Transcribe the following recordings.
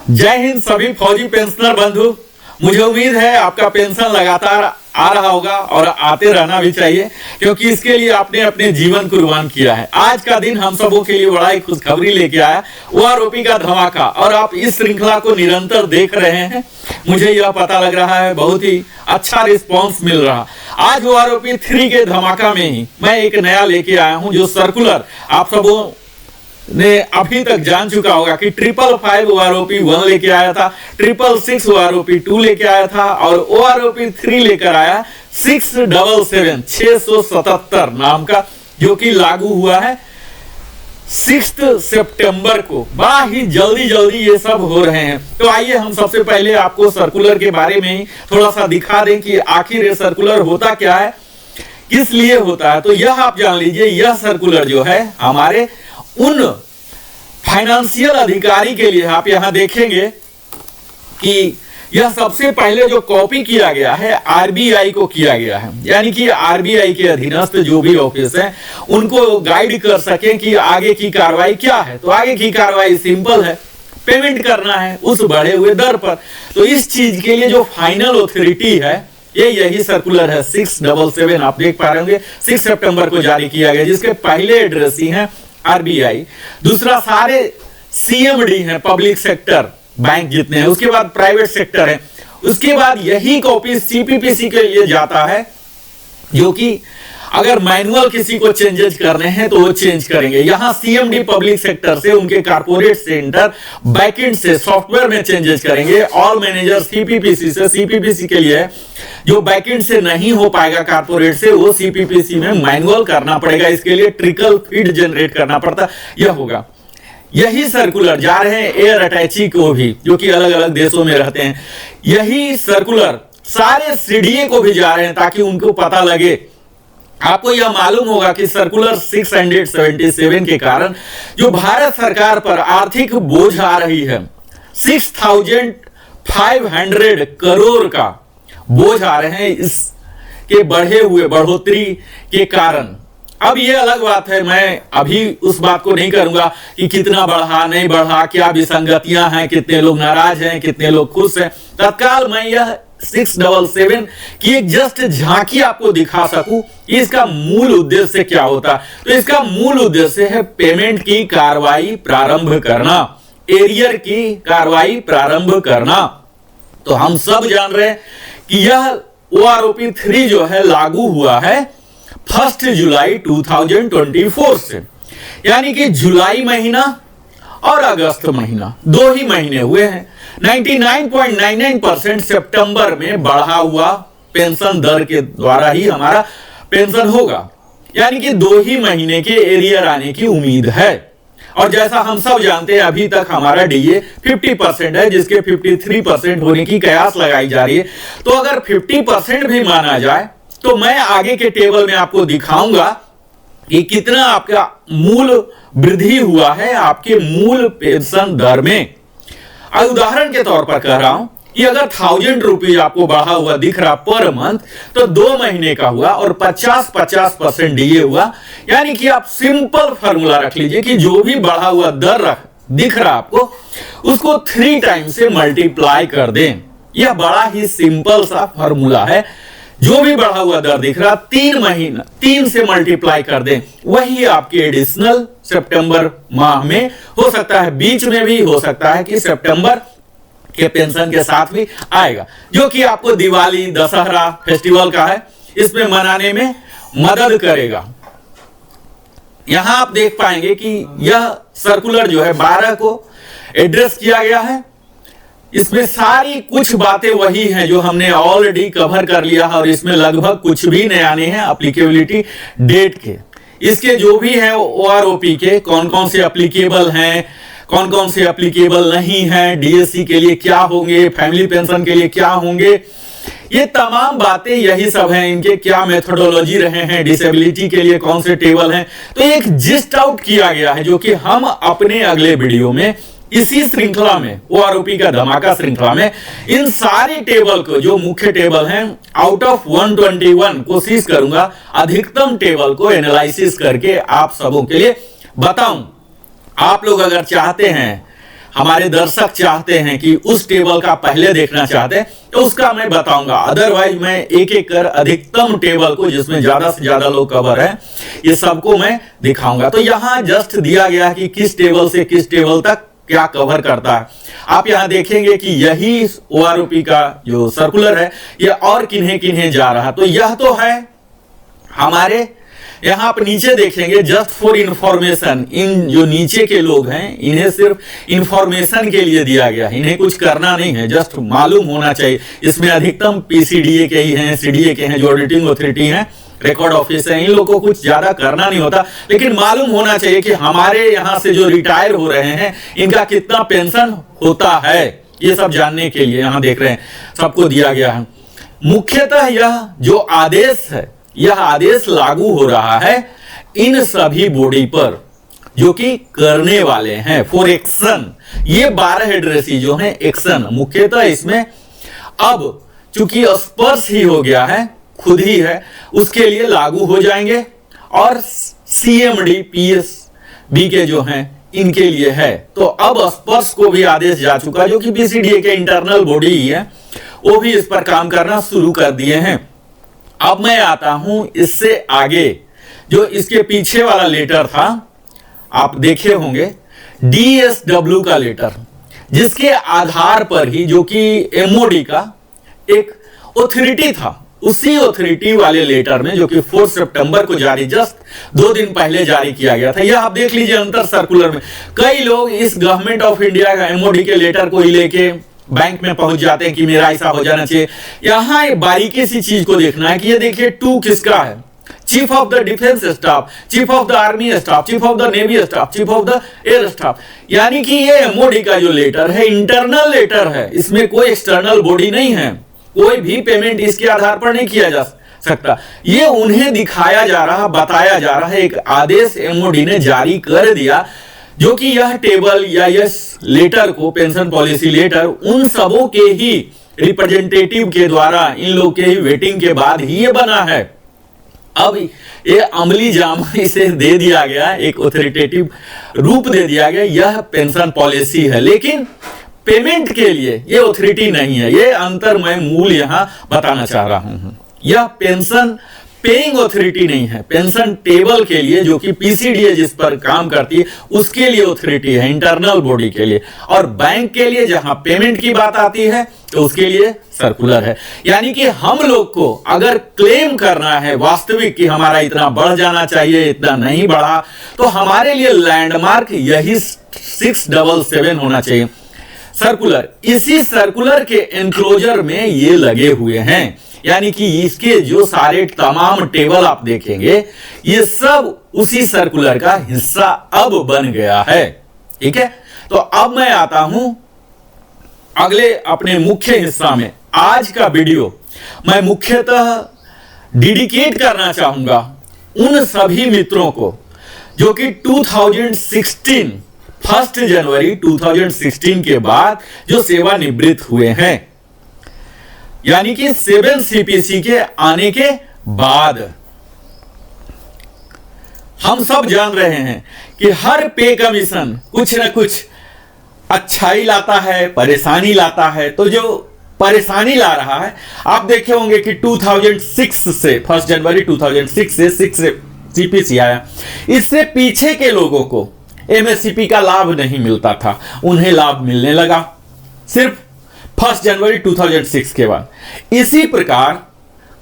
जय हिंद सभी फौजी पेंशनर बंधु। मुझे उम्मीद है आपका पेंशन लगातार आ रहा होगा और आते रहना भी चाहिए, क्योंकि इसके लिए आपने अपने जीवन कुर्बान किया है। आज का दिन हम सबों के लिए बड़ा ही खुशखबरी लेके आया, ओआरओपी का धमाका। और आप इस श्रृंखला को निरंतर देख रहे हैं, मुझे यह पता लग रहा है बहुत ही अच्छा रिस्पॉन्स मिल रहा। आज ओआरओपी 3 के धमाका में ही मैं एक नया लेके आया हूं, जो सर्कुलर आप सबों ने अभी तक जान चुका होगा कि 555 ओआरओपी 1 लेके आया था, 666 ओआरओपी 2 लेके आया था और ओआरओपी 3 लेकर आया 677 नाम का, जो कि लागू हुआ है 6 सितंबर को। बड़ा ही जल्दी ये सब हो रहे हैं। तो आइए हम सबसे पहले आपको सर्कुलर के बारे में ही थोड़ा सा दिखा दें कि आखिर ये सर्कुलर होता क्या है, किस लिए होता है। तो यह आप जान लीजिए, यह सर्कुलर जो है हमारे उन फाइनेंशियल अधिकारी के लिए, आप यहां देखेंगे कि यह सबसे पहले जो कॉपी किया गया है आरबीआई को किया गया है, यानी कि आरबीआई के अधीनस्थ जो भी ऑफिस है उनको गाइड कर सकें कि आगे की कार्रवाई क्या है। तो आगे की कार्रवाई सिंपल है, पेमेंट करना है उस बढ़े हुए दर पर। तो इस चीज के लिए जो फाइनल अथॉरिटी है यही सर्कुलर है 677। आप देख पा रहे होंगे 6 सितंबर को जारी किया गया, जिसके पहले एड्रेसी हैं आरबीआई, दूसरा सारे सीएमडी हैं, पब्लिक सेक्टर बैंक जितने हैं, उसके बाद प्राइवेट सेक्टर है, उसके बाद यही कॉपी सीपीपीसी के लिए जाता है, जो कि अगर मैनुअल किसी को चेंजेस करने हैं तो वो चेंज करेंगे। यहां सीएमडी पब्लिक सेक्टर से उनके कारपोरेट सेंटर बैकएंड से सॉफ्टवेयर में चेंजेस करेंगे। ऑल मैनेजर सीपीपीसी से, सीपीपीसी के लिए जो बैकएंड से नहीं हो पाएगा कारपोरेट से, वो सीपीपीसी में मैनुअल करना पड़ेगा। इसके लिए ट्रिकल फीड जनरेट करना पड़ता, यह होगा। यही सर्कुलर जा रहे हैं एयर अटैची को भी, जो कि अलग अलग देशों में रहते हैं। यही सर्कुलर सारे सीडीए को भी जा रहे हैं, ताकि उनको पता लगे। आपको यह मालूम होगा कि सर्कुलर 677 के कारण जो भारत सरकार पर आर्थिक बोझ आ रही है, 6500 करोड़ का बोझ आ रहे हैं इसके बढ़ोतरी के कारण। अब यह अलग बात है, मैं अभी उस बात को नहीं करूंगा कि कितना बढ़ा नहीं बढ़ा, क्या विसंगतियां हैं, कितने लोग नाराज हैं, कितने लोग खुश हैं। तत्काल मैं यह 677 की एक जस्ट झांकी आपको दिखा सकूं कि इसका मूल उद्देश्य क्या होता। तो इसका मूल उद्देश्य है पेमेंट की कार्रवाई प्रारंभ करना, एरियर की कार्रवाई प्रारंभ करना। तो हम सब जान रहे हैं कि यह ओआरओपी 3 जो है लागू हुआ है 1 जुलाई 2024 से, यानी कि जुलाई महीना और अगस्त महीना 2 ही महीने हुए हैं। 99.99% सितंबर में बढ़ा हुआ पेंशन दर के द्वारा ही हमारा पेंशन होगा, यानी कि 2 ही महीने के एरियर आने की उम्मीद है। और जैसा हम सब जानते हैं, अभी तक हमारा डीए 50% है, जिसके 53% होने की कयास लगाई जा रही है। तो अगर 50% भी माना जाए तो मैं आगे के टेबल में आपको दिखाऊंगा कि कितना आपका मूल वृद्धि हुआ है आपके मूल पेंशन दर में। उदाहरण के तौर पर कह रहा हूं कि अगर 1000 रुपीज आपको बढ़ा हुआ दिख रहा पर मंथ, तो 2 महीने का हुआ और 50% डीए हुआ। यानी कि आप सिंपल फॉर्मूला रख लीजिए कि जो भी बढ़ा हुआ दर दिख रहा आपको, उसको 3 टाइम से मल्टीप्लाई कर दें। यह बड़ा ही सिंपल सा फॉर्मूला है। जो भी बढ़ा हुआ दर दिख रहा 3 से मल्टीप्लाई कर दें, वही आपके एडिशनल सितंबर माह में हो सकता है, बीच में भी हो सकता है कि सितंबर के पेंशन के साथ भी आएगा, जो कि आपको दिवाली दशहरा फेस्टिवल का है, इसमें मनाने में मदद करेगा। यहां आप देख पाएंगे कि यह सर्कुलर जो है 12 को एड्रेस किया गया है। इसमें सारी कुछ बातें वही हैं जो हमने ऑलरेडी कवर कर लिया है, और इसमें लगभग कुछ भी नया नहीं है एप्लीकेबिलिटी डेट के। इसके जो भी हैं ओआरओपी के कौन कौन से एप्लीकेबल हैं, कौन कौन से एप्लीकेबल नहीं हैं, डीएससी के लिए क्या होंगे, फैमिली पेंशन के लिए क्या होंगे, ये तमाम बातें यही सब हैं। इनके क्या मेथोडोलॉजी रहे हैं, डिसेबिलिटी के लिए कौन से टेबल हैं, तो एक जिस्ट आउट किया गया है, जो कि हम अपने अगले वीडियो में इसी श्रृंखला में, ओआरओपी का धमाका श्रृंखला में, इन सारे टेबल को, जो मुख्य टेबल हैं, आउट ऑफ 121 कोशिश करूंगा अधिकतम टेबल को एनालिसिस करके आप सबों के लिए बताऊं। आप लोग अगर चाहते हैं हमारे दर्शक चाहते हैं कि उस टेबल का पहले देखना चाहते हैं तो उसका मैं बताऊंगा, अदरवाइज मैं एक एक कर अधिकतम टेबल को जिसमें ज्यादा से ज्यादा लोग कवर है ये सबको मैं दिखाऊंगा। तो यहां जस्ट दिया गया है कि किस टेबल से किस टेबल तक क्या कवर करता है। आप यहां देखेंगे कि यही OROP का जो सर्कुलर है ये और किन्हें किन्हें जा रहा, तो यह तो है हमारे। यहां आप नीचे देखेंगे जस्ट फॉर इंफॉर्मेशन, इन जो नीचे के लोग हैं इन्हें सिर्फ इंफॉर्मेशन के लिए दिया गया है, इन्हें कुछ करना नहीं है, जस्ट मालूम होना चाहिए। इसमें अधिकतम PCDA के ही हैं, CDA के हैं, जो ऑडिटिंग अथॉरिटी हैं, रिकॉर्ड ऑफिस है, इन लोगों को कुछ ज्यादा करना नहीं होता, लेकिन मालूम होना चाहिए कि हमारे यहां से जो रिटायर हो रहे हैं इनका कितना पेंशन होता है, ये सब जानने के लिए यहां देख रहे हैं सबको दिया गया है। मुख्यतः यह जो आदेश है यह आदेश लागू हो रहा है इन सभी बॉडी पर जो कि करने वाले हैं फॉर एक्शन। ये 12 एड्रेसी जो हैं एक्शन, मुख्यतः इसमें अब चूंकि स्पर्श ही हो गया है, खुद ही है, उसके लिए लागू हो जाएंगे। और CMD PSB के जो हैं इनके लिए है, तो अब स्पर्श को भी आदेश जा चुका जो कि PCDA के इंटरनल बॉडी ही है, वो भी इस पर काम करना शुरू कर दिए हैं। अब मैं आता हूं इससे आगे, जो इसके पीछे वाला लेटर था आप देखे होंगे, DSW का लेटर, जिसके आधार पर ही जो कि MOD का एक ऑथोरिटी था, उसी ऑथोरिटी वाले लेटर में जो कि 4 सितंबर को जारी, जस्ट 2 दिन पहले जारी किया गया था। यह आप देख लीजिए अंतर सर्कुलर में कई लोग इस गवर्नमेंट ऑफ इंडिया का MOD के लेटर को ही लेके बैंक में पहुंच जाते हैं कि मेरा ऐसा हो जाना चाहिए। यहां एक बारीकी सी चीज को देखना है कि ये देखिए 2 किसका है, chief of the defence staff, chief of the army staff, chief of the navy staff, chief of the air staff, यानी कि ये MOD का जो लेटर है इंटरनल लेटर है, इसमें कोई एक्सटर्नल बॉडी नहीं है, कोई भी पेमेंट इसके आधार पर नहीं किया जा सकता। ये उन्हें दिखाया जा रहा, बताया जा रहा है, एक आदेश MOD ने जारी कर दिया जो कि यह टेबल या यह लेटर को, पेंशन पॉलिसी लेटर, उन सबों के ही रिप्रेजेंटेटिव के द्वारा, इन लोग के ही वेटिंग के बाद ही ये बना है। अब ये अमली जामा इसे दे दिया गया, एक ऑथोरिटेटिव रूप दे दिया गया, यह पेंशन पॉलिसी है, लेकिन पेमेंट के लिए ये ऑथोरिटी नहीं है। ये अंतर मैं मूल यहां बताना चाह रहा हूं। यह पेंशन पेइंग ऑथोरिटी नहीं है, पेंशन टेबल के लिए जो कि PCDA जिस पर काम करती है उसके लिए ऑथोरिटी है, इंटरनल बॉडी के लिए। और बैंक के लिए जहां पेमेंट की बात आती है तो उसके लिए सर्कुलर है। यानी कि हम लोग को अगर क्लेम करना है वास्तविक कि हमारा इतना बढ़ जाना चाहिए, इतना नहीं बढ़ा, तो हमारे लिए लैंडमार्क यही 677 होना चाहिए सर्कुलर। इसी सर्कुलर के एनक्लोजर में ये लगे हुए हैं, यानी कि इसके जो सारे तमाम टेबल आप देखेंगे ये सब उसी सर्कुलर का हिस्सा अब बन गया है। ठीक है, तो अब मैं आता हूं अगले अपने मुख्य हिस्सा में। आज का वीडियो मैं मुख्यतः डेडिकेट करना चाहूंगा उन सभी मित्रों को जो कि 2016 1 जनवरी 2016 के बाद जो सेवानिवृत्त हुए हैं, यानी कि 7 CPC के आने के बाद। हम सब जान रहे हैं कि हर पे कमीशन कुछ ना कुछ अच्छाई लाता है, परेशानी लाता है। तो जो परेशानी ला रहा है, आप देखे होंगे कि 2006 से 1 जनवरी 2006 से 6 CPC आया। इससे पीछे के लोगों को MSCP का लाभ नहीं मिलता था, उन्हें लाभ मिलने लगा सिर्फ 1 जनवरी 2006 के बाद। इसी प्रकार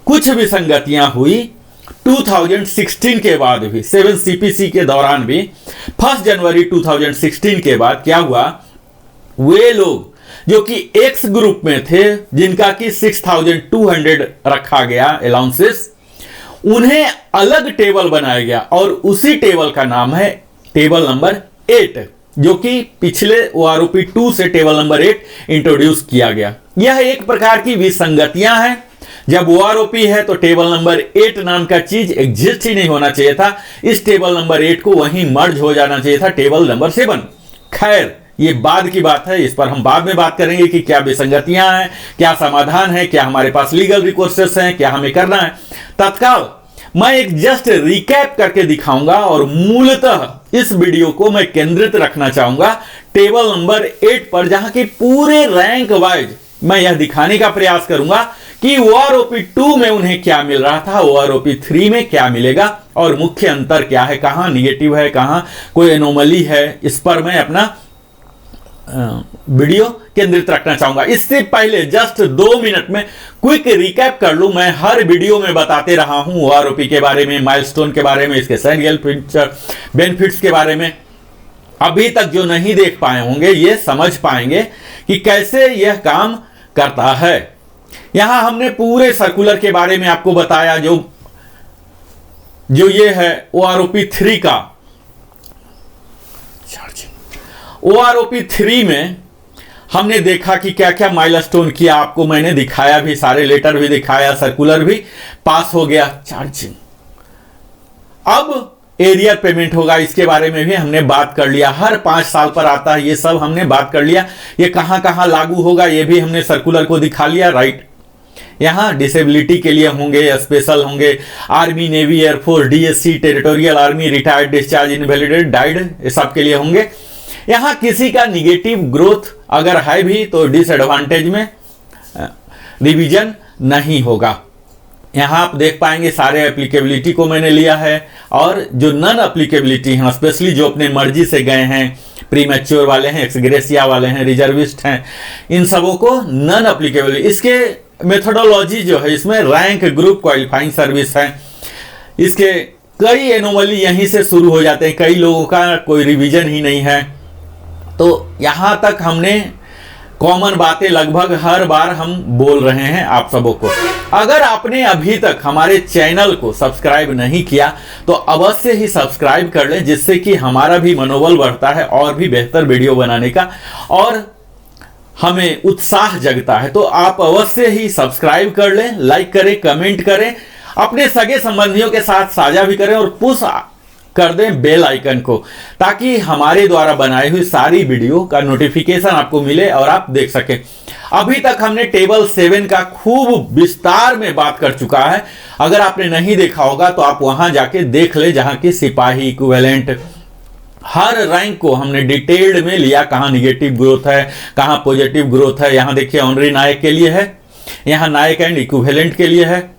कुछ विसंगतियां हुई 2016 के बाद भी, 7 CPC के दौरान भी। 1 जनवरी 2016 के बाद क्या हुआ, वे लोग जो कि X ग्रुप में थे जिनका कि 6200 रखा गया अलाउंसेस, उन्हें अलग टेबल बनाया गया और उसी टेबल का नाम है टेबल नंबर 8, जो कि पिछले OROP 2 से टेबल नंबर 8 इंट्रोड्यूस किया गया। यह एक प्रकार की विसंगतियां हैं। जब OROP है तो टेबल नंबर 8 नाम का चीज एग्जिस्ट ही नहीं होना चाहिए था। इस टेबल नंबर 8 को वहीं मर्ज हो जाना चाहिए था टेबल नंबर 7। खैर, ये बाद की बात है, इस पर हम बाद में बात करेंगे कि क्या विसंगतियां हैं, क्या समाधान है, क्या हमारे पास लीगल रिकोर्सेस हैं, क्या हमें करना है। तत्काल मैं एक जस्ट रिकैप करके दिखाऊंगा और मूलतः इस वीडियो को मैं केंद्रित रखना चाहूंगा टेबल नंबर 8 पर, जहां की पूरे रैंक वाइज मैं यह दिखाने का प्रयास करूंगा कि OROP 2 में उन्हें क्या मिल रहा था, OROP 3 में क्या मिलेगा और मुख्य अंतर क्या है, कहां निगेटिव है, कहां कोई एनोमली है। इस पर मैं अपना वीडियो केंद्रित रखना चाहूंगा। इससे पहले जस्ट 2 मिनट में क्विक रिकैप कर लूं। मैं हर वीडियो में बताते रहा हूं OROP के बारे में, माइलस्टोन के बारे में, इसके सैरियल बेनिफिट्स के बारे में। अभी तक जो नहीं देख पाए होंगे ये समझ पाएंगे कि कैसे यह काम करता है। यहां हमने पूरे सर्कुलर के बारे में आपको बताया, जो ये है OROP 3 का OROP 3 में हमने देखा कि क्या क्या माइलस्टोन किया, आपको मैंने दिखाया भी, सारे लेटर भी दिखाया, सर्कुलर भी पास हो गया। चार्जिंग अब एरियर पेमेंट होगा, इसके बारे में भी हमने बात कर लिया। हर 5 साल पर आता है, ये सब हमने बात कर लिया। ये कहां कहां लागू होगा ये भी हमने सर्कुलर को दिखा लिया, राइट। यहां डिसेबिलिटी के लिए होंगे, स्पेशल होंगे, army, navy, air force, DSC, territorial army, retired, discharge, invalidate, died, ये सब के लिए होंगे। यहां किसी का निगेटिव ग्रोथ अगर है भी तो डिसएडवांटेज में रिवीजन नहीं होगा। यहां आप देख पाएंगे सारे एप्लीकेबिलिटी को मैंने लिया है, और जो नॉन एप्लीकेबिलिटी हैं, स्पेशली जो अपने मर्जी से गए हैं, प्रीमैच्योर वाले हैं, एक्सग्रेसिया वाले हैं, रिजर्विस्ट हैं, इन सबों को नॉन एप्लीकेबल। इसके मेथोडोलॉजी जो है, इसमें रैंक, ग्रुप, क्वालिफाइंग सर्विस है, इसके कई एनोमली यहीं से शुरू हो जाते हैं। कई लोगों का कोई रिवीजन ही नहीं है। तो यहां तक हमने कॉमन बातें लगभग हर बार हम बोल रहे हैं आप सबों को। अगर आपने अभी तक हमारे चैनल को सब्सक्राइब नहीं किया तो अवश्य ही सब्सक्राइब कर लें, जिससे कि हमारा भी मनोबल बढ़ता है और भी बेहतर वीडियो बनाने का, और हमें उत्साह जगता है। तो आप अवश्य ही सब्सक्राइब कर लें, लाइक करें, कमेंट करें, अपने सगे संबंधियों के साथ साझा भी करें, और पुश कर दें बेल आइकन को, ताकि हमारे द्वारा बनाई हुई सारी वीडियो का नोटिफिकेशन आपको मिले और आप देख सकें। अभी तक हमने टेबल 7 का खूब विस्तार में बात कर चुका है। अगर आपने नहीं देखा होगा तो आप वहां जाके देख ले, जहां की सिपाही, इक्विवेलेंट, हर रैंक को हमने डिटेल्ड में लिया, कहां निगेटिव ग्रोथ है, कहां पॉजिटिव ग्रोथ है। यहां देखिए ऑनरी नायक के लिए है, यहां नायक एंड इक्विवेलेंट के लिए है,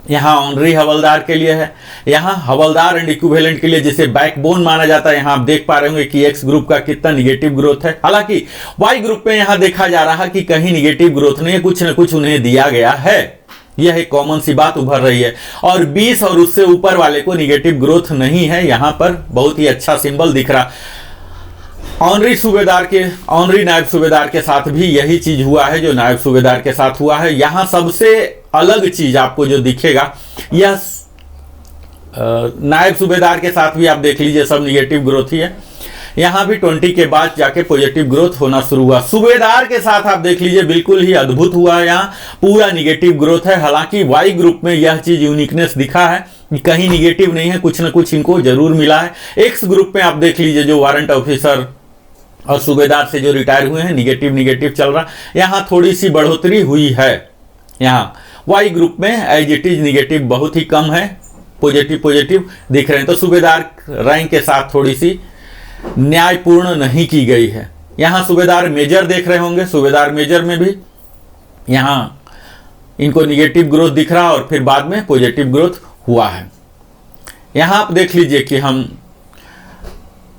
यहां ऑनरी हवलदार के लिए है, यहां हवलदार एंड इक्विवेलेंट के लिए, जिसे बैकबोन माना जाता है। यहां आप देख पा रहे होंगे कि एक्स ग्रुप का कितना निगेटिव ग्रोथ है। हालांकि वाई ग्रुप में यहां देखा जा रहा है कि कहीं निगेटिव ग्रोथ नहीं है, कुछ न कुछ उन्हें दिया गया है। यह एक कॉमन सी बात उभर रही है। और 20 और उससे ऊपर वाले को निगेटिव ग्रोथ नहीं है। यहां पर बहुत ही अच्छा सिंबल दिख रहा। ऑनरी सूबेदार के, ऑनरी नायब सूबेदार के साथ भी यही चीज हुआ है जो नायब सूबेदार के साथ हुआ है। यहां सबसे अलग चीज आपको जो दिखेगा, यह नायब सूबेदार के साथ भी आप देख लीजिए, सब निगेटिव ग्रोथ ही है। यहां भी 20 के बाद जाके पॉजिटिव ग्रोथ होना शुरू हुआ। सूबेदार के साथ आप देख लीजिए, बिल्कुल ही अद्भुत हुआ है, यहाँ पूरा निगेटिव ग्रोथ है। हालांकि वाई ग्रुप में यह चीज यूनिकनेस दिखा है कि कहीं निगेटिव नहीं है, कुछ न कुछ इनको जरूर मिला है। एक्स ग्रुप में आप देख लीजिए, जो वारंट ऑफिसर और सूबेदार से जो रिटायर हुए हैं, निगेटिव चल रहा। यहाँ थोड़ी सी बढ़ोतरी हुई है। यहाँ वाई ग्रुप में एज इट इज निगेटिव बहुत ही कम है, पॉजिटिव दिख रहे हैं। तो सूबेदार रैंक के साथ थोड़ी सी न्यायपूर्ण नहीं की गई है। यहाँ सूबेदार मेजर देख रहे होंगे, सूबेदार मेजर में भी यहाँ इनको निगेटिव ग्रोथ दिख रहा और फिर बाद में पॉजिटिव ग्रोथ हुआ है। यहाँ आप देख लीजिए कि हम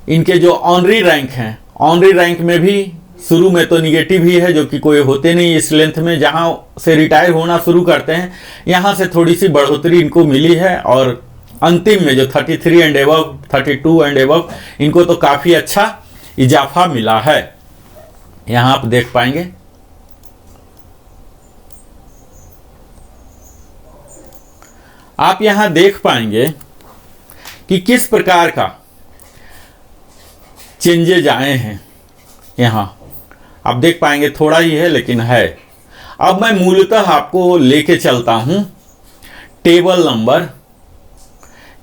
इनके जो ऑनरी रैंक हैं, ऑनरी रैंक में भी शुरू में तो निगेटिव ही है, जो कि कोई होते नहीं इस लेंथ में। जहां से रिटायर होना शुरू करते हैं, यहां से थोड़ी सी बढ़ोतरी इनको मिली है, और अंतिम में जो 33 एंड एबव, 32 एंड एबव, इनको तो काफी अच्छा इजाफा मिला है। यहां आप देख पाएंगे। आप यहां देख पाएंगे कि किस प्रकार का चेंजेज आए हैं। यहां आप देख पाएंगे, थोड़ा ही है लेकिन है। अब मैं मूलतः आपको लेके चलता हूं टेबल नंबर,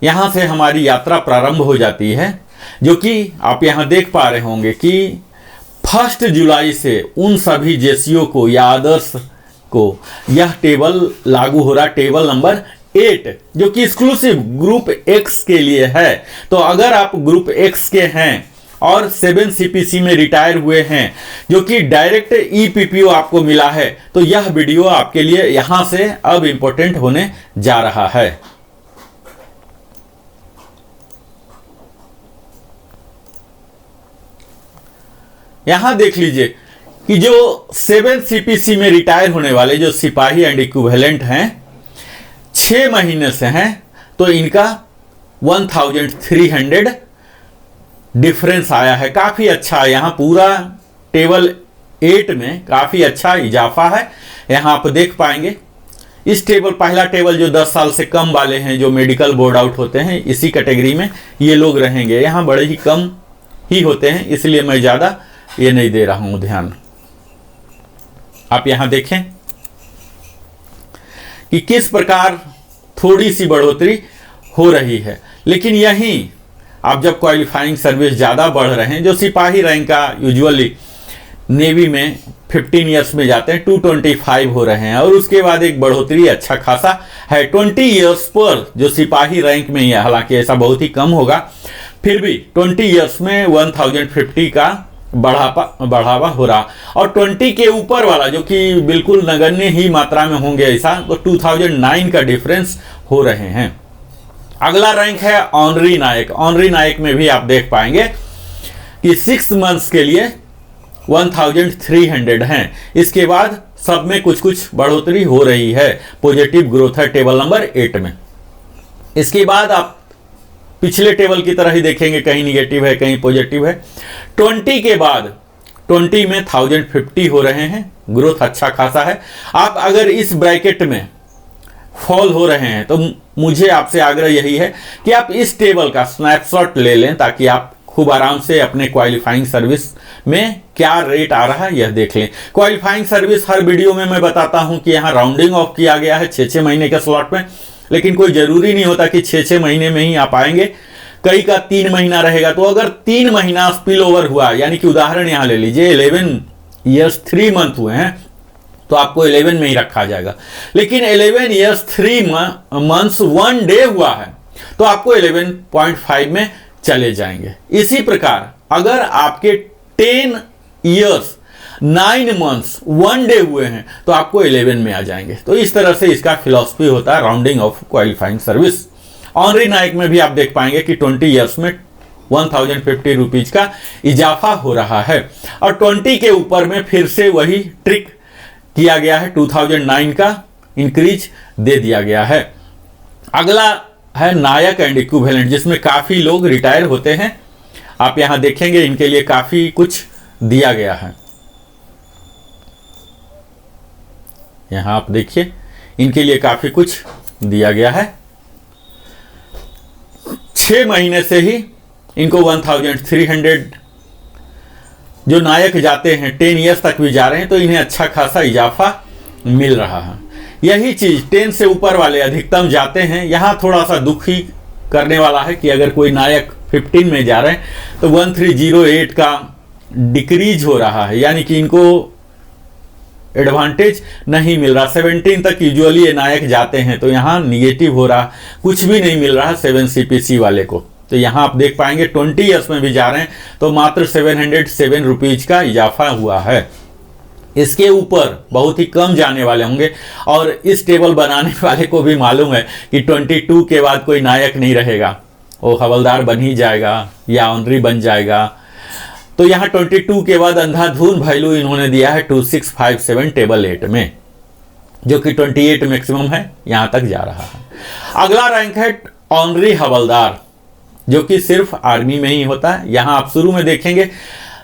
यहां से हमारी यात्रा प्रारंभ हो जाती है, जो कि आप यहां देख पा रहे होंगे कि 1 जुलाई से उन सभी जेसीओ को या अदर्स को यह टेबल लागू हो रहा। टेबल नंबर 8 जो कि एक्सक्लूसिव ग्रुप एक्स के लिए है। तो अगर आप ग्रुप एक्स के हैं और 7 CPC में रिटायर हुए हैं जो कि डायरेक्ट EPPO आपको मिला है, तो यह वीडियो आपके लिए यहां से अब इंपॉर्टेंट होने जा रहा है। यहां देख लीजिए कि जो 7 CPC में रिटायर होने वाले जो सिपाही एंड इक्विवेलेंट हैं 6 महीने से हैं, तो इनका 1300 डिफरेंस आया है। काफी अच्छा, यहां पूरा टेबल 8 में काफी अच्छा इजाफा है। यहां आप देख पाएंगे इस टेबल, पहला टेबल जो 10 साल से कम वाले हैं जो मेडिकल बोर्ड आउट होते हैं, इसी कैटेगरी में ये लोग रहेंगे। यहां बड़े ही कम ही होते हैं, इसलिए मैं ज्यादा ये नहीं दे रहा हूं ध्यान। आप यहां देखें कि किस प्रकार थोड़ी सी बढ़ोतरी हो रही है। लेकिन यहीं आप जब क्वालिफाइंग सर्विस ज़्यादा बढ़ रहे हैं, जो सिपाही रैंक का यूजुअली नेवी में 15 ईयर्स में जाते हैं 225 हो रहे हैं, और उसके बाद एक बढ़ोतरी अच्छा खासा है 20 ईयर्स पर जो सिपाही रैंक में ही है। हालांकि ऐसा बहुत ही कम होगा, फिर भी 20 ईयर्स में 1050 का बढ़ावा हो रहा। और 20 के ऊपर वाला जो कि बिल्कुल नगण्य ही मात्रा में होंगे ऐसा, तो 2009 का डिफरेंस हो रहे हैं। अगला रैंक है ऑनरी नायक। ऑनरी नायक में भी आप देख पाएंगे कि 6 मंथ्स के लिए 1300 हैं। इसके बाद सब में कुछ कुछ बढ़ोतरी हो रही है, पॉजिटिव ग्रोथ है टेबल नंबर 8 में। इसके बाद आप पिछले टेबल की तरह ही देखेंगे, कहीं निगेटिव है कहीं पॉजिटिव है। 20 के बाद 20 में 1050 हो रहे हैं, ग्रोथ अच्छा खासा है। आप अगर इस ब्रैकेट में फॉल हो रहे हैं तो मुझे आपसे आग्रह यही है कि आप इस टेबल का स्नैपशॉट ले लें, ताकि आप खूब आराम से अपने क्वालिफाइंग सर्विस में क्या रेट आ रहा है यह देख लें। क्वालिफाइंग सर्विस हर वीडियो में मैं बताता हूं कि यहाँ राउंडिंग ऑफ किया गया है 6-6 महीने के स्लॉट में, लेकिन कोई जरूरी नहीं होता कि 6-6 महीने में ही आप आएंगे। कई का 3 महीना रहेगा, तो अगर 3 महीना स्पिल ओवर हुआ, यानी कि उदाहरण यहां ले लीजिए 11 ईयर्स 3 मंथ हुए हैं, तो आपको 11 में ही रखा जाएगा। लेकिन 11 ईयर्स 3 मंथ्स 1 डे हुआ है, तो आपको 11.5 में चले जाएंगे। इसी प्रकार अगर आपके 10 ईयर्स 9 मंथ्स 1 डे हुए हैं, तो आपको 11 में आ जाएंगे। तो इस तरह से इसका फिलॉसफी होता है rounding off qualifying service. Honorary Naik में भी आप देख पाएंगे कि 20 ईयर्स में 1050 रुपीज का इजाफा हो रहा है, और 20 के ऊपर में फिर से वही ट्रिक किया गया है, 2009 का इंक्रीज दे दिया गया है। अगला है नायक एंड इक्विवेलेंट, जिसमें काफी लोग रिटायर होते हैं। आप यहां देखेंगे इनके लिए काफी कुछ दिया गया है। यहां आप देखिए इनके लिए काफी कुछ दिया गया है। 6 महीने से ही इनको 1300 जो नायक जाते हैं 10 ईयर्स तक भी जा रहे हैं, तो इन्हें अच्छा खासा इजाफा मिल रहा है। यही चीज 10 से ऊपर वाले अधिकतम जाते हैं। यहां थोड़ा सा दुख ही करने वाला है कि अगर कोई नायक 15 में जा रहे हैं तो 1308 का डिक्रीज हो रहा है, यानी कि इनको एडवांटेज नहीं मिल रहा। 17 तक यूजुअली ये नायक जाते हैं, तो यहाँ निगेटिव हो रहा, कुछ भी नहीं मिल रहा 7 CPC वाले को। तो यहाँ आप देख पाएंगे 20 ईयर्स में भी जा रहे हैं तो मात्र 707 रुपीज का इजाफा हुआ है। इसके ऊपर बहुत ही कम जाने वाले होंगे, और इस टेबल बनाने वाले को भी मालूम है कि 22 के बाद कोई नायक नहीं रहेगा, वो हवलदार बन ही जाएगा या ऑनरी बन जाएगा। तो यहाँ 22 के बाद अंधाधुन वैल्यू इन्होंने दिया है 2657 टेबल 8 में, जो कि 28 मैक्सिमम है, यहां तक जा रहा है। अगला रैंक है ऑनरी हवलदार, जो कि सिर्फ आर्मी में ही होता है। यहां आप शुरू में देखेंगे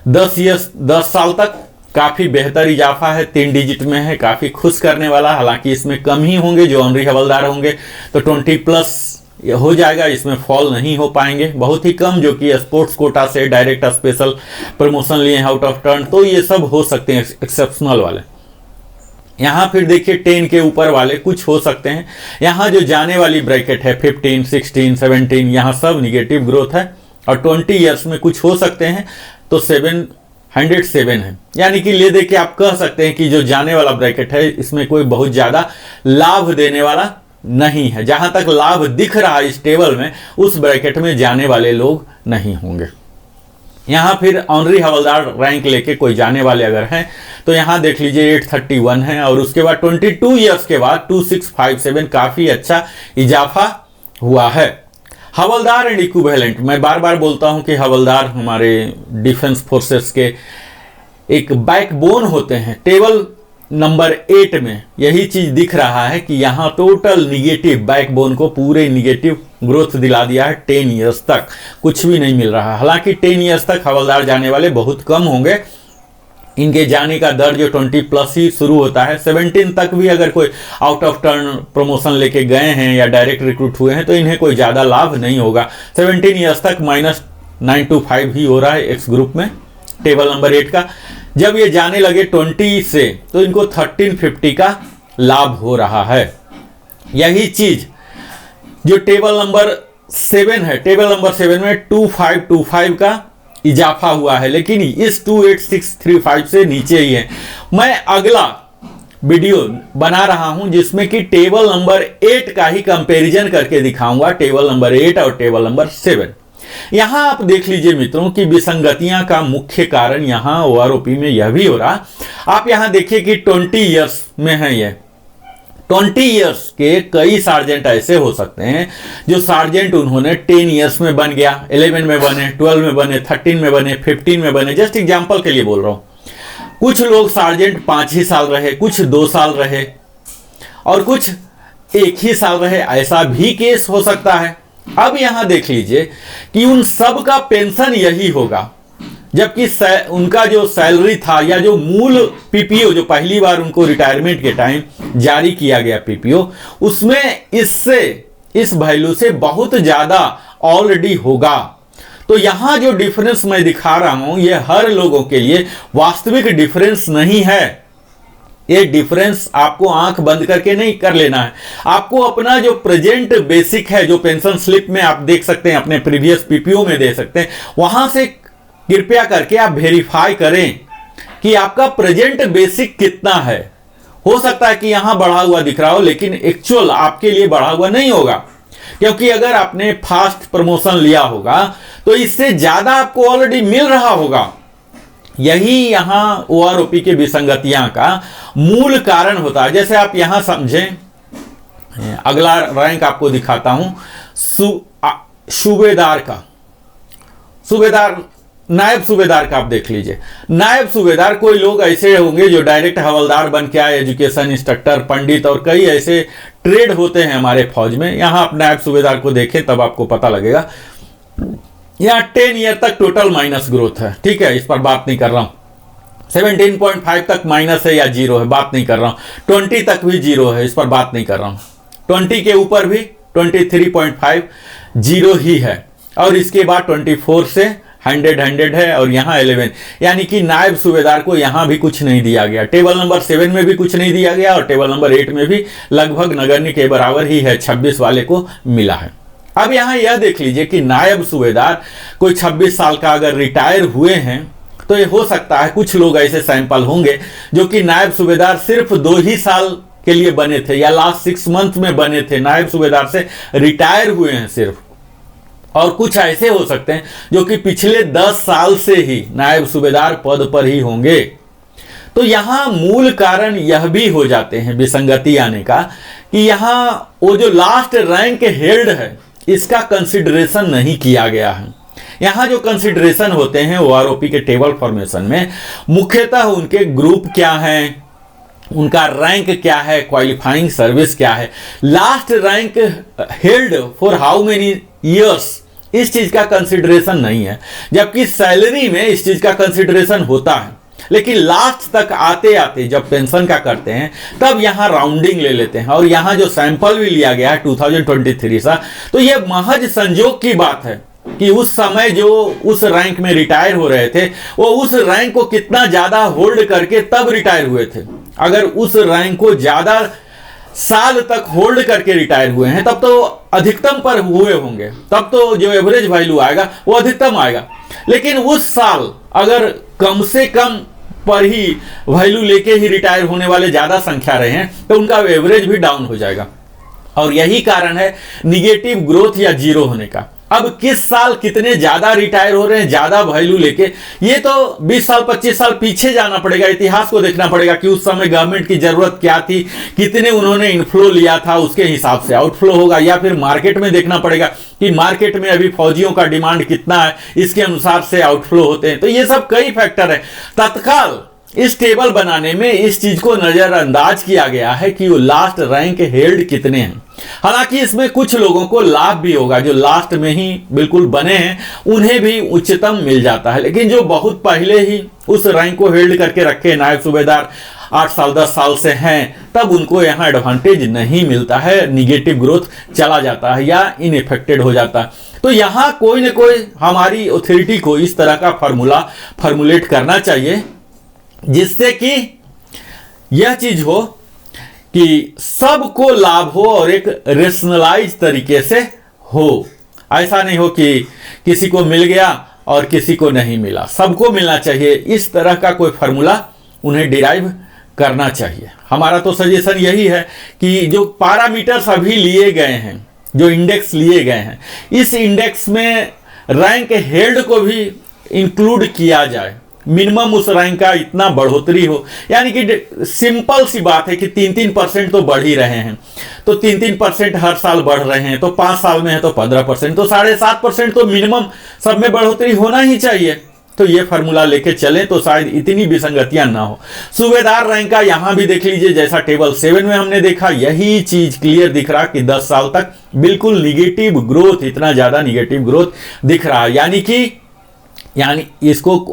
10 साल तक काफी बेहतर इजाफा है, 3 डिजिट में है, काफी खुश करने वाला। हालांकि इसमें कम ही होंगे जो ऑनरी हवलदार होंगे, तो 20+ हो जाएगा, इसमें फॉल नहीं हो पाएंगे। बहुत ही कम जो कि स्पोर्ट्स कोटा से डायरेक्ट स्पेशल प्रमोशन लिए आउट ऑफ टर्न, तो ये सब हो सकते हैं एक्सेप्शनल वाले। यहाँ फिर देखिए 10 के ऊपर वाले कुछ हो सकते हैं। यहाँ जो जाने वाली ब्रैकेट है 15, 16, 17, यहाँ सब निगेटिव ग्रोथ है, और 20 ईयर्स में कुछ हो सकते हैं, तो 707 है। यानी कि ले दे के आप कह सकते हैं कि जो जाने वाला ब्रैकेट है इसमें कोई बहुत ज्यादा लाभ देने वाला नहीं है। जहां तक लाभ दिख रहा है इस टेबल में, उस ब्रैकेट में जाने वाले लोग नहीं होंगे। यहाँ फिर ऑनरी हवलदार रैंक लेके कोई जाने वाले अगर हैं तो यहाँ देख लीजिए 831 है, और उसके बाद 22 ईयर्स के बाद 2657 काफ़ी अच्छा इजाफा हुआ है। हवलदार एंड इक्विवेलेंट, मैं बार बार बोलता हूँ कि हवलदार हमारे डिफेंस फोर्सेस के एक बैकबोन होते हैं। टेबल नंबर 8 में यही चीज दिख रहा है कि यहाँ टोटल निगेटिव, बैकबोन को पूरे निगेटिव ग्रोथ दिला दिया है। 10 ईयर्स तक कुछ भी नहीं मिल रहा। हालांकि 10 ईयर्स तक हवलदार जाने वाले बहुत कम होंगे। इनके जाने का दर जो 20+ ही शुरू होता है। 17 तक भी अगर कोई आउट ऑफ टर्न प्रमोशन लेके गए हैं या डायरेक्ट रिक्रूट हुए हैं तो इन्हें कोई ज़्यादा लाभ नहीं होगा। 17 ईयर्स तक -925 ही हो रहा है एक्स ग्रुप में टेबल नंबर 8 का। जब ये जाने लगे 20 से तो इनको 1350 का लाभ हो रहा है। यही चीज जो टेबल नंबर 7 है, टेबल नंबर 7 में 2525 का इजाफा हुआ है, लेकिन इस 28635 से नीचे ही है। मैं अगला वीडियो बना रहा हूं जिसमें कि टेबल नंबर 8 का ही कंपैरिजन करके दिखाऊंगा, टेबल नंबर 8 और टेबल नंबर 7। यहां आप देख लीजिए मित्रों कि विसंगतियां का मुख्य कारण यहां ओआरओपी में यह भी हो रहा। आप यहां देखिए कि 20 ईयर्स में है ये 20 ईयर्स के कई सार्जेंट ऐसे हो सकते हैं जो सार्जेंट उन्होंने 10 ईयर्स में बन गया, 11 में बने, 12 में बने, 13 में बने, 15 में बने। जस्ट एग्जांपल के लिए बोल रहा हूं। कुछ लोग सार्जेंट 5 ही साल रहे, कुछ 2 साल रहे और कुछ 1 ही साल रहे। ऐसा भी केस हो सकता है। अब यहां देख लीजिए कि उन सब का पेंशन यही होगा, जबकि उनका जो सैलरी था या जो मूल पीपीओ जो पहली बार उनको रिटायरमेंट के टाइम जारी किया गया पीपीओ, उसमें इससे इस वैल्यू से बहुत ज्यादा ऑलरेडी होगा। तो यहां जो डिफरेंस मैं दिखा रहा हूं ये हर लोगों के लिए वास्तविक डिफरेंस नहीं है। ये डिफरेंस आपको आंख बंद करके नहीं कर लेना है। आपको अपना जो प्रेजेंट बेसिक है, जो पेंशन स्लिप में आप देख सकते हैं, अपने प्रीवियस पीपीओ में दे सकते हैं, वहां से कृपया करके आप वेरीफाई करें कि आपका प्रेजेंट बेसिक कितना है। हो सकता है कि यहां बढ़ा हुआ दिख रहा हो लेकिन एक्चुअल आपके लिए बढ़ा हुआ नहीं होगा, क्योंकि अगर आपने फास्ट प्रमोशन लिया होगा तो इससे ज्यादा आपको ऑलरेडी मिल रहा होगा। यही यहां ओआरओपी के विसंगतियां का मूल कारण होता है। जैसे आप यहां समझें, अगला रैंक आपको दिखाता हूं सूबेदार का, सूबेदार नायब सूबेदार का आप देख लीजिए। नायब सूबेदार कोई लोग ऐसे होंगे जो डायरेक्ट हवलदार बन के आए, एजुकेशन इंस्ट्रक्टर, पंडित और कई ऐसे ट्रेड होते हैं हमारे फौज में। यहां आप नायब सूबेदार को देखें तब आपको पता लगेगा। यहाँ 10 ईयर तक टोटल माइनस ग्रोथ है, ठीक है, इस पर बात नहीं कर रहा हूं। 17.5 तक माइनस है या जीरो है, बात नहीं कर रहा हूं। 20 तक भी जीरो है, इस पर बात नहीं कर रहा हूं। 20 के ऊपर भी 23.5 जीरो ही है, और इसके बाद 24 से 100 है, और यहाँ 11, यानी कि नायब सूबेदार को यहाँ भी कुछ नहीं दिया गया। टेबल नंबर 7 में भी कुछ नहीं दिया गया और टेबल नंबर 8 में भी लगभग नगण्य के बराबर ही है, 26 वाले को मिला है। अब यहाँ यह देख लीजिए कि नायब सूबेदार कोई 26 साल का अगर रिटायर हुए हैं तो ये हो सकता है कुछ लोग ऐसे सैंपल होंगे जो कि नायब सूबेदार सिर्फ 2 ही साल के लिए बने थे या लास्ट 6 मंथ में बने थे, नायब सूबेदार से रिटायर हुए हैं सिर्फ। और कुछ ऐसे हो सकते हैं जो कि पिछले 10 साल से ही नायब सूबेदार पद पर ही होंगे। तो यहां मूल कारण यह भी हो जाते हैं विसंगति आने का कि यहां वो जो लास्ट रैंक हेल्ड है इसका कंसिडरेशन नहीं किया गया है। यहां जो कंसिडरेशन होते हैं ओआरओपी के टेबल फॉर्मेशन में मुख्यतः उनके ग्रुप क्या हैं, उनका रैंक क्या है, क्वालिफाइंग सर्विस क्या है, last rank held for how many years, इस चीज का कंसिडरेशन नहीं है। जबकि सैलरी में इस चीज का कंसिडरेशन होता है, लेकिन लास्ट तक आते आते जब पेंशन का करते हैं तब यहां राउंडिंग ले लेते हैं। और यहां जो सैंपल भी लिया गया है 2023 सा, तो यह महज संजोग की बात है कि उस समय जो उस रैंक में रिटायर हो रहे थे वो उस रैंक को कितना ज्यादा होल्ड करके तब रिटायर हुए थे। अगर उस रैंक को ज्यादा साल तक होल्ड करके रिटायर हुए हैं तब तो अधिकतम पर हुए होंगे, तब तो जो एवरेज वैल्यू आएगा वो अधिकतम आएगा। लेकिन उस साल अगर कम से कम पर ही वैल्यू लेके ही रिटायर होने वाले ज्यादा संख्या रहे हैं तो उनका एवरेज भी डाउन हो जाएगा। और यही कारण है निगेटिव ग्रोथ या जीरो होने का। अब किस साल कितने ज्यादा रिटायर हो रहे हैं ज्यादा वैल्यू लेके, ये तो 20 साल 25 साल पीछे जाना पड़ेगा, इतिहास को देखना पड़ेगा कि उस समय गवर्नमेंट की जरूरत क्या थी, कितने उन्होंने इनफ्लो लिया था, उसके हिसाब से आउटफ्लो होगा। या फिर मार्केट में देखना पड़ेगा कि मार्केट में अभी फौजियों का डिमांड कितना है, इसके अनुसार से आउटफ्लो होते हैं। तो ये सब कई फैक्टर है। तत्काल इस टेबल बनाने में इस चीज को नजरअंदाज किया गया है कि वो लास्ट रैंक हेल्ड कितने हैं। हालांकि इसमें कुछ लोगों को लाभ भी होगा, जो लास्ट में ही बिल्कुल बने हैं उन्हें भी उच्चतम मिल जाता है, लेकिन जो बहुत पहले ही उस रैंक को हेल्ड करके रखे नायब सूबेदार 8 साल 10 साल से हैं, तब उनको यहाँ एडवांटेज नहीं मिलता है, निगेटिव ग्रोथ चला जाता है या इनइफेक्टेड हो जाता है। तो यहाँ कोई ना कोई हमारी अथॉरिटी को इस तरह का फॉर्मुलेट करना चाहिए जिससे कि यह चीज हो कि सबको लाभ हो और एक रेशनलाइज तरीके से हो। ऐसा नहीं हो कि किसी को मिल गया और किसी को नहीं मिला, सबको मिलना चाहिए। इस तरह का कोई फार्मूला उन्हें डिराइव करना चाहिए। हमारा तो सजेशन यही है कि जो पैरामीटर्स अभी लिए गए हैं, जो इंडेक्स लिए गए हैं, इस इंडेक्स में रैंक हेल्ड को भी इंक्लूड किया जाए। मिनिमम उस रैंक का इतना बढ़ोतरी हो, यानी कि सिंपल सी बात है कि 3-3% तो बढ़ ही रहे हैं, तो 3-3% हर साल बढ़ रहे हैं, तो 5 साल में है तो 15%, तो 7.5% तो मिनिमम सब में बढ़ोतरी होना ही चाहिए। तो ये फार्मूला लेके चलें तो शायद इतनी विसंगतियां ना हो। सूबेदार रैंक का यहां भी देख लीजिए, जैसा टेबल 7 में हमने देखा, यही चीज क्लियर दिख रहा कि 10 साल तक बिल्कुल निगेटिव ग्रोथ, इतना ज्यादा निगेटिव ग्रोथ दिख रहा है। यानी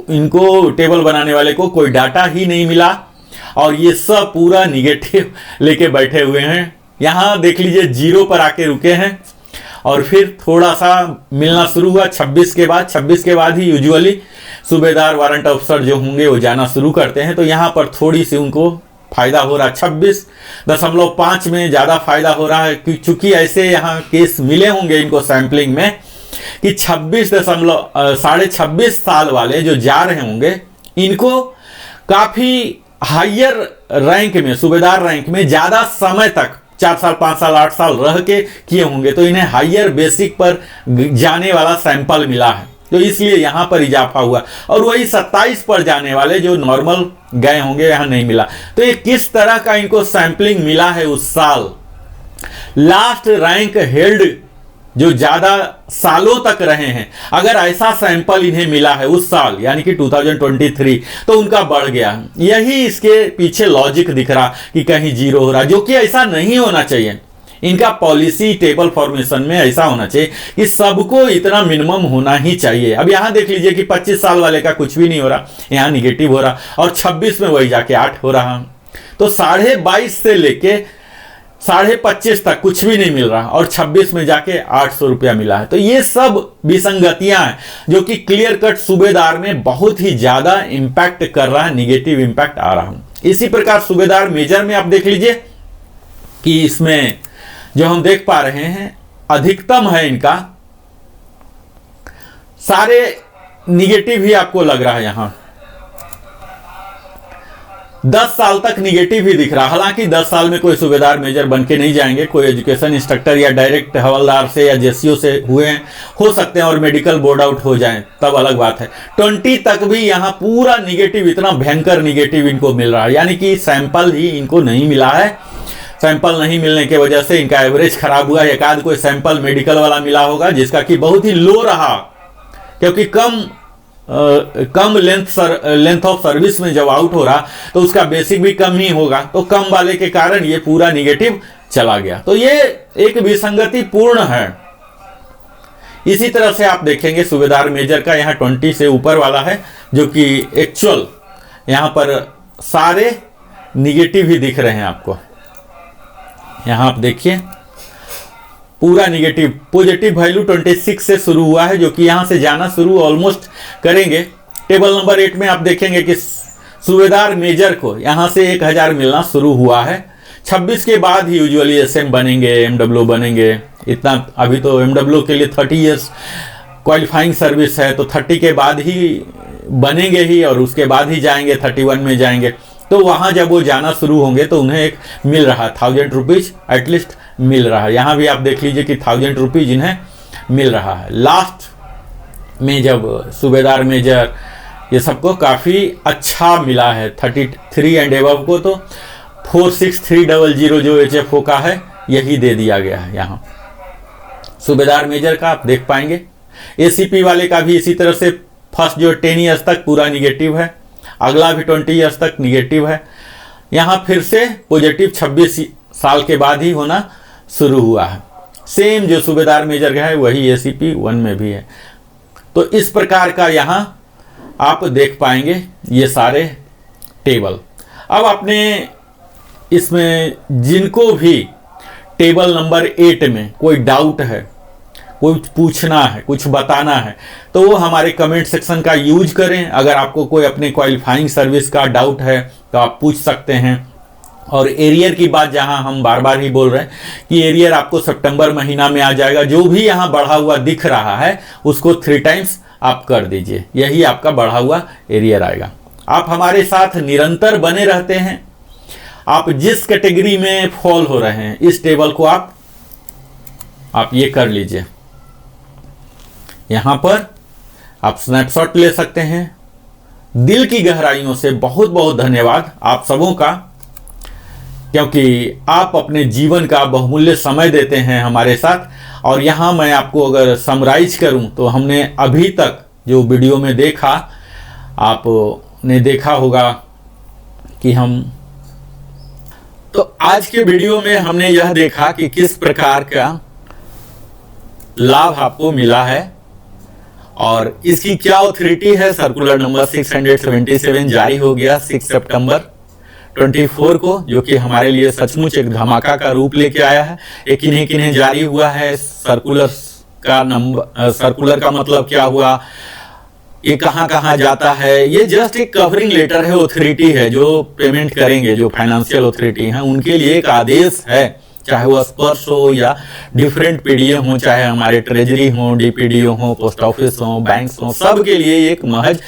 इनको टेबल बनाने वाले को कोई डाटा ही नहीं मिला और ये सब पूरा निगेटिव लेके बैठे हुए हैं। यहां देख लीजिए 0 पर आके रुके हैं और फिर थोड़ा सा मिलना शुरू हुआ 26 के बाद ही यूजुअली सूबेदार वारंट अफसर जो होंगे वो जाना शुरू करते हैं। तो यहां पर थोड़ी सी उनको फायदा हो रहा है, 26.5 में ज्यादा फायदा हो रहा है, चूंकि ऐसे यहाँ केस मिले होंगे इनको सैंपलिंग में कि 26.5 साल वाले जो जा रहे होंगे, इनको काफी हायर रैंक में, सूबेदार रैंक में ज्यादा समय तक 4 साल 5 साल 8 साल रह के किए होंगे, तो इन्हें हायर बेसिक पर जाने वाला सैंपल मिला है, तो इसलिए यहां पर इजाफा हुआ। और वही 27 पर जाने वाले जो नॉर्मल गए होंगे यहां नहीं मिला। तो ये किस तरह का इनको सैंपलिंग मिला है उस साल, लास्ट रैंक हेल्ड जो ज्यादा सालों तक रहे हैं, अगर ऐसा सैंपल इन्हें मिला है उस साल यानी कि 2023, तो उनका बढ़ गया। यही इसके पीछे लॉजिक दिख रहा कि कहीं 0 हो रहा, जो कि ऐसा नहीं होना चाहिए। इनका पॉलिसी टेबल फॉर्मेशन में ऐसा होना चाहिए कि सबको इतना मिनिमम होना ही चाहिए। अब यहां देख लीजिए कि 25 साल वाले का कुछ भी नहीं हो रहा, यहां निगेटिव हो रहा, और 26 में वही जाके 8 हो रहा। तो 22.5 से लेके 25.5 तक कुछ भी नहीं मिल रहा और 26 में जाके 800 रुपया मिला है। तो ये सब विसंगतियां हैं जो कि क्लियर कट सूबेदार में बहुत ही ज्यादा इंपैक्ट कर रहा है, निगेटिव इंपैक्ट आ रहा है। इसी प्रकार सूबेदार मेजर में आप देख लीजिए कि इसमें जो हम देख पा रहे हैं अधिकतम है इनका, सारे निगेटिव ही आपको लग रहा है। यहां 10 साल तक निगेटिव ही दिख रहा। हालांकि 10 साल में कोई सूबेदार मेजर बन के नहीं जाएंगे, कोई एजुकेशन इंस्ट्रक्टर या डायरेक्ट हवलदार से या जेसीओ से हुए हो सकते हैं और मेडिकल बोर्ड आउट हो जाएं, तब अलग बात है। 20 तक भी यहाँ पूरा निगेटिव, इतना भयंकर निगेटिव इनको मिल रहा है, यानी कि सैंपल ही इनको नहीं मिला है। सैंपल नहीं मिलने की वजह से इनका एवरेज खराब हुआ। एक आध कोई सैंपल मेडिकल वाला मिला होगा जिसका कि बहुत ही लो रहा, क्योंकि कम लेंथ ऑफ सर्विस में जब आउट हो रहा तो उसका बेसिक भी कम ही होगा, तो कम वाले के कारण ये पूरा निगेटिव चला गया। तो ये एक विसंगति पूर्ण है। इसी तरह से आप देखेंगे सूबेदार मेजर का यहाँ 20 से ऊपर वाला है, जो कि एक्चुअल यहाँ पर सारे निगेटिव ही दिख रहे हैं आपको। यहाँ आप देखिए पूरा निगेटिव, पॉजिटिव वैल्यू 26 से शुरू हुआ है, जो कि यहां से जाना शुरू ऑलमोस्ट करेंगे। टेबल नंबर 8 में आप देखेंगे कि सूबेदार मेजर को यहां से 1000 मिलना शुरू हुआ है। 26 के बाद ही यूजुअली एसएम बनेंगे, एमडब्ल्यू बनेंगे। इतना अभी तो एमडब्ल्यू के लिए 30 इयर्स क्वालिफाइंग सर्विस है, तो 30 के बाद ही बनेंगे ही और उसके बाद ही जाएंगे, 31 में जाएंगे। तो वहां जब वो जाना शुरू होंगे तो उन्हें एक मिल रहा 1000 रुपीज एटलीस्ट मिल रहा है। यहाँ भी आप देख लीजिए कि 1000 रुपीज इन्हें मिल रहा है। लास्ट में जब सूबेदार मेजर ये सबको काफ़ी अच्छा मिला है, 33 एंड एबव को तो 46300 जो HFO का है यही दे दिया गया है। यहाँ सूबेदार मेजर का आप देख पाएंगे। ACP वाले का भी इसी तरह से फर्स्ट जो 10 ईयर्स तक पूरा निगेटिव है, अगला भी 20 ईयर्स तक निगेटिव है। यहाँ फिर से पॉजिटिव 26 साल के बाद ही होना शुरू हुआ है। सेम जो सूबेदार मेजर का है वही ACP 1 में भी है। तो इस प्रकार का यहाँ आप देख पाएंगे ये सारे टेबल। अब आपने इसमें जिनको भी टेबल नंबर 8 में कोई डाउट है, कुछ पूछना है, कुछ बताना है, तो वो हमारे कमेंट सेक्शन का यूज करें। अगर आपको कोई अपने क्वालिफाइंग सर्विस का डाउट है तो आप पूछ सकते हैं। और एरियर की बात जहां हम बार बार ही बोल रहे हैं कि एरियर आपको सितंबर महीना में आ जाएगा। जो भी यहां बढ़ा हुआ दिख रहा है उसको 3 टाइम्स आप कर दीजिए, यही आपका बढ़ा हुआ एरियर आएगा। आप हमारे साथ निरंतर बने रहते हैं। आप जिस कैटेगरी में फॉल हो रहे हैं इस टेबल को आप ये कर लीजिए। यहां पर आप स्नैपशॉट ले सकते हैं। दिल की गहराइयों से बहुत बहुत धन्यवाद आप सबों का, क्योंकि आप अपने जीवन का बहुमूल्य समय देते हैं हमारे साथ। और यहाँ मैं आपको अगर समराइज करूँ तो हमने अभी तक जो वीडियो में देखा, आपने देखा होगा कि तो आज के वीडियो में हमने यह देखा कि किस प्रकार का लाभ आपको मिला है और इसकी क्या ऑथोरिटी है। सर्कुलर नंबर 677 जारी हो गया 6 सितंबर 24 को, जो कि हमारे लिए सचमुच एक धमाका का रूप लेके आया है। ये किन्हीं किन्हीं जारी हुआ है। सर्कुलर का नंबर, सर्कुलर का मतलब क्या हुआ, ये कहाँ कहाँ जाता है, ये जस्ट एक कवरिंग लेटर है। ऑथोरिटी है जो पेमेंट करेंगे, जो फाइनेंशियल ऑथोरिटी है उनके लिए एक आदेश है, चाहे वो स्पर्श हो या डिफरेंट पीडीए हो, चाहे हमारे ट्रेजरी हो, डीपीडीओ हो, पोस्ट ऑफिस हो, बैंक्स हो, सब के लिए एक महज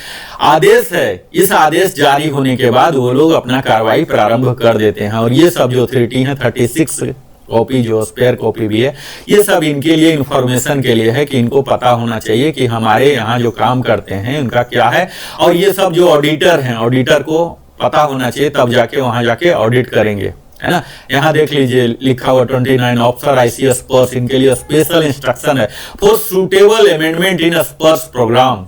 आदेश है। इस आदेश जारी होने के बाद वो लोग अपना कार्रवाई प्रारंभ कर देते हैं। और ये सब जो ऑथोरिटी है 36 कॉपी जो स्पेयर कॉपी भी है, ये सब इनके लिए इंफॉर्मेशन के लिए है कि इनको पता होना चाहिए कि हमारे यहाँ जो काम करते हैं उनका क्या है। और ये सब जो ऑडिटर हैं, ऑडिटर को पता होना चाहिए, तब जाके वहां जाके ऑडिट करेंगे, है ना। यहाँ देख लीजिए लिखा हुआ 29 ऑफिसर ICS स्पर्श, इनके लिए स्पेशल इंस्ट्रक्शन है फॉर सुटेबल अमेंडमेंट इन स्पर्श प्रोग्राम,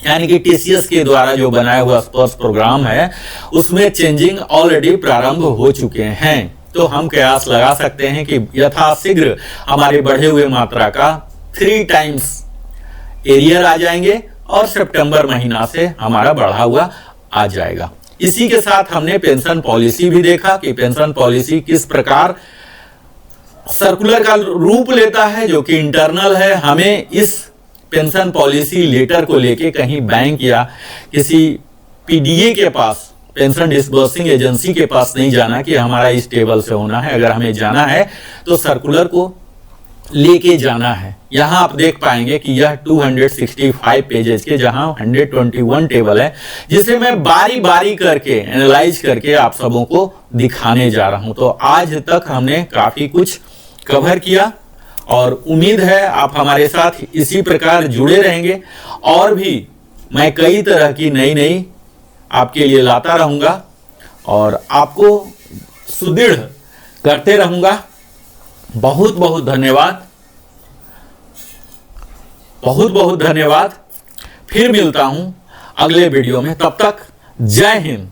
यानी कि TCS के द्वारा जो बनाया हुआ स्पर्श प्रोग्राम है उसमें चेंजिंग ऑलरेडी प्रारंभ हो चुके हैं। तो हम कयास लगा सकते हैं कि यथाशीघ्र हमारे बढ़े हुए मात्रा का 3 टाइम्स एरियर आ जाएंगे और सितंबर महीना से हमारा बढ़ा हुआ आ जाएगा। इसी के साथ हमने पेंशन पॉलिसी भी देखा कि पेंशन पॉलिसी किस प्रकार सर्कुलर का रूप लेता है, जो कि इंटरनल है। हमें इस पेंशन पॉलिसी लेटर को लेके कहीं बैंक या किसी PDA के पास, पेंशन डिस्बर्सिंग एजेंसी के पास नहीं जाना कि हमारा इस टेबल से होना है। अगर हमें जाना है तो सर्कुलर को लेके जाना है। यहां आप देख पाएंगे कि यह 265 पेजेस के जहां 121 टेबल है, जिसे मैं बारी बारी करके एनालाइज करके आप सबों को दिखाने जा रहा हूं। तो आज तक हमने काफी कुछ कवर किया और उम्मीद है आप हमारे साथ इसी प्रकार जुड़े रहेंगे। और भी मैं कई तरह की नई आपके लिए लाता रहूंगा और आपको सुदृढ़ करते रहूंगा। बहुत बहुत धन्यवाद, बहुत बहुत धन्यवाद। फिर मिलता हूं अगले वीडियो में, तब तक जय हिंद।